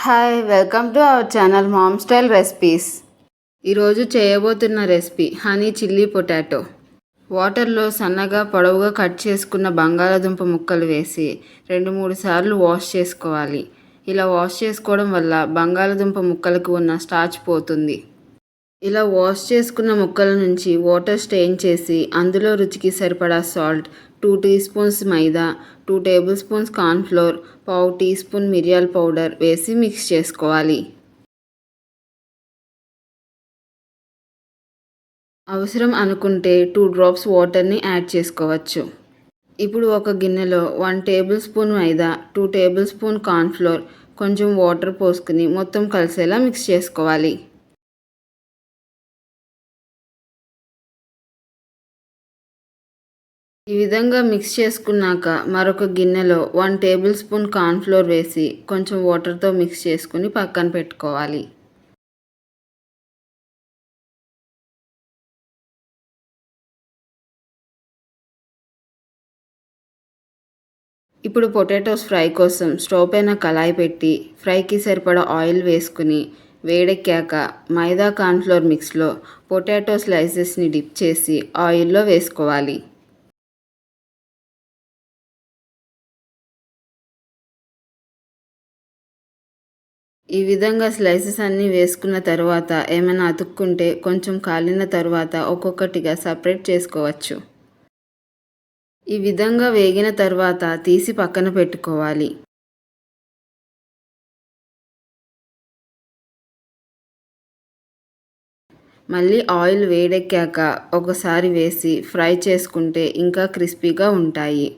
Hi welcome to our channel ma'am style recipes. ఈరోజు చేయబోతున్న recipe honey chilli potato. వాటర్లో సన్నగా పొడవుగా కట్ చేసుకున్న బంగాళాదుంప ముక్కలు వేసి 2-3 సార్లు వాష్ చేసుకోవాలి. ఇలా వాష్ చేసుకోవడం వల్ల బంగాళాదుంప ముక్కలకు ఉన్న స్టార్చ్ పోతుంది. ఇలా వాష్ చేసుకున్న ముక్కల నుంచి వాటర్ స్ట్రెయిన్ చేసి అందులో రుచికి సరిపడా salt, 2 teaspoons maida, 2 tablespoons cornflour, 1/2 teaspoon మిరియాల పౌడర్ వేసి మిక్స్ చేసుకోవాలి. అవసరం అనుకుంటే 2 డ్రాప్స్ వాటర్ని యాడ్ చేసుకోవచ్చు. ఇప్పుడు ఒక గిన్నెలో 1 టేబుల్ స్పూన్ మైదా, 2 టేబుల్ స్పూన్ కార్న్ఫ్లోర్, కొంచెం వాటర్ పోసుకుని మొత్తం కలిసేలా మిక్స్ చేసుకోవాలి. ఈ విధంగా మిక్స్ చేసుకున్నాక మరొక గిన్నెలో 1 టేబుల్ స్పూన్ కార్న్ఫ్లోర్ వేసి కొంచెం వాటర్తో మిక్స్ చేసుకుని పక్కన పెట్టుకోవాలి. ఇప్పుడు పొటాటోస్ ఫ్రై కోసం స్టవ్ పైన కళాయి పెట్టి ఫ్రైకి సరిపడా ఆయిల్ వేసుకుని వేడెక్కాక మైదా కార్న్ఫ్లోర్ మిక్స్లో పొటాటో స్లైసెస్ని డిప్ చేసి ఆయిల్లో వేసుకోవాలి. ఈ విధంగా స్లైసెస్ అన్నీ వేసుకున్న తర్వాత ఏమైనా అతుక్కుంటే కొంచెం కాలిన తర్వాత ఒక్కొక్కటిగా సపరేట్ చేసుకోవచ్చు. ఈ విధంగా వేగిన తర్వాత తీసి పక్కన పెట్టుకోవాలి. మళ్ళీ ఆయిల్ వేడెక్కాక ఒకసారి వేసి ఫ్రై చేసుకుంటే ఇంకా క్రిస్పీగా ఉంటాయి.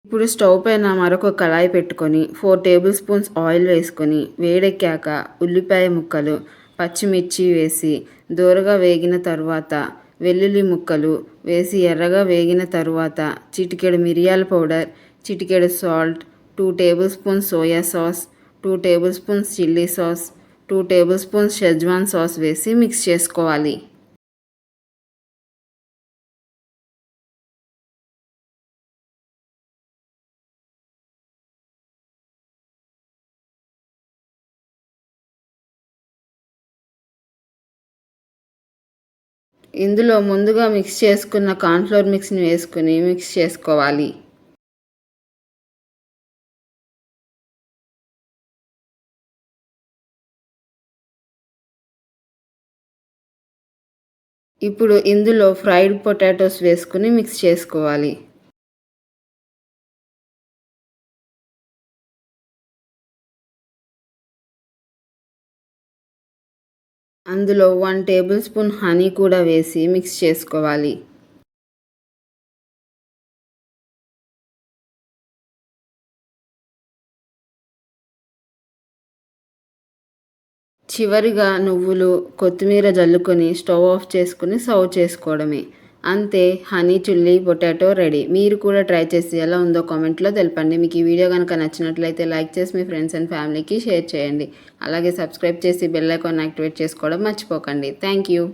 ఇప్పుడు స్టవ్ పైన మరొక కళాయి పెట్టుకొని 4 టేబుల్ స్పూన్స్ ఆయిల్ వేసుకొని వేడెక్కాక ఉల్లిపాయ ముక్కలు, పచ్చిమిర్చి వేసి దోరగా వేగిన తర్వాత వెల్లుల్లి ముక్కలు వేసి ఎర్రగా వేగిన తర్వాత చిటికెడు మిరియాల పౌడర్, చిటికెడు salt, 2 table spoons soya sauce, 2 table spoons chilli sauce, 2 table spoons schezwan sauce వేసి మిక్స్ చేసుకోవాలి. ఇందులో ముందుగా మిక్స్ చేసుకున్న కార్న్ఫ్లోర్ మిక్స్ని వేసుకుని మిక్స్ చేసుకోవాలి. ఇప్పుడు ఇందులో ఫ్రైడ్ పొటాటోస్ వేసుకుని మిక్స్ చేసుకోవాలి. అందులో 1 టేబుల్ స్పూన్ హనీ కూడా వేసి మిక్స్ చేసుకోవాలి. చివరిగా నువ్వులు, కొత్తిమీర జల్లుకొని స్టవ్ ఆఫ్ చేసుకుని సర్వ్ చేసుకోవడమే. అంతే, హనీ చిల్లీ పొటాటో రెడీ. మీరు కూడా ట్రై చేసి ఎలా ఉందో కామెంట్లో తెలపండి. మీకు ఈ వీడియో కనుక నచ్చినట్లయితే లైక్ చేసి మీ ఫ్రెండ్స్ అండ్ ఫ్యామిలీకి షేర్ చేయండి. అలాగే సబ్స్క్రైబ్ చేసి బెల్ ఐకాన్ యాక్టివేట్ చేసుకోవడం మర్చిపోకండి. Thank you.